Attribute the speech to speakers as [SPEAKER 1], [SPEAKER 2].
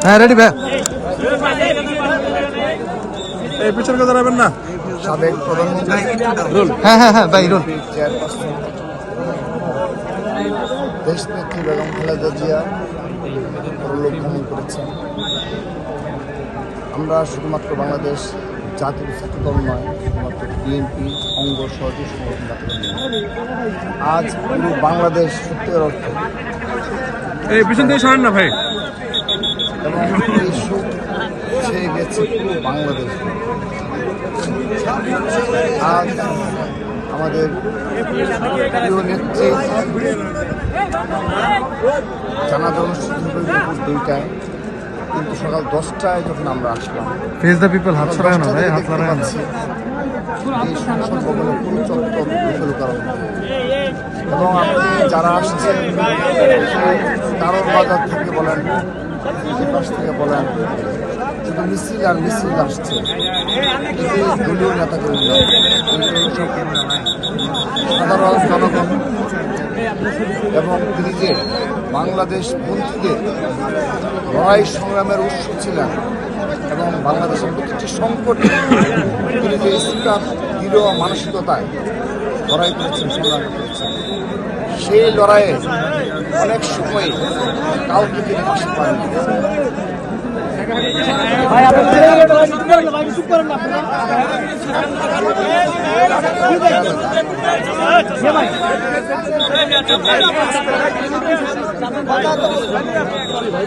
[SPEAKER 1] হ্যাঁ রেডি ভাই।
[SPEAKER 2] এই পিছনে কেউ দাঁড়াবেন না।
[SPEAKER 3] সাবেক প্রধানমন্ত্রী
[SPEAKER 1] হ্যাঁ হ্যাঁ হ্যাঁ ভাই রুল।
[SPEAKER 3] চেয়ারপারসন দেশনেত্রী বেগম খালেদা জিয়া পরলোক গমন করেছেন। আমরা শুধুমাত্র বাংলাদেশ জাতীয় ছাত্র দল নয়, শুধুমাত্র বিএনপি অঙ্গ সহযোগী সংগঠন জাতীয় আজ পুরো বাংলাদেশ সত্যের অর্থে
[SPEAKER 2] এই পিছন থেকে সরেন না ভাই।
[SPEAKER 3] এবং এই সুখ ছেয়ে গেছে পুরো বাংলাদেশ। আজ আমাদের প্রিয় নেত্রী জানাজা অনুষ্ঠিত হবে দুপুর 2টায়, কিন্তু সকাল 10টায় যখন আমরা আসলাম
[SPEAKER 1] ফেস দ্য পিপল, হাত সরায় না ভাই, হাত সরায় না।
[SPEAKER 3] এই সংসদ ভবনের পুরো চত্বর দখল করা হলো। এবং আপনি যারা আসছেন কারোর বাজার থেকে বলেন, পাশ থেকে বলেন, শুধু মিছিল আর মিছিল আসছে। দলীয় নেতাকর্মী সাধারণ জনগণ এবং তিনি যে বাংলাদেশ পন্থীদের লড়াই সংগ্রামের উৎস ছিলেন এবং বাংলাদেশের প্রতিটি সংকটে তিনি যে ইসলাম দৃঢ় মানসিকতায় লড়াই করেছেন, সংগ্রাম করেছেন, সেই লড়াইয়ে অনেক সময় কাউকে তিনি পাশে পাননি। ভাই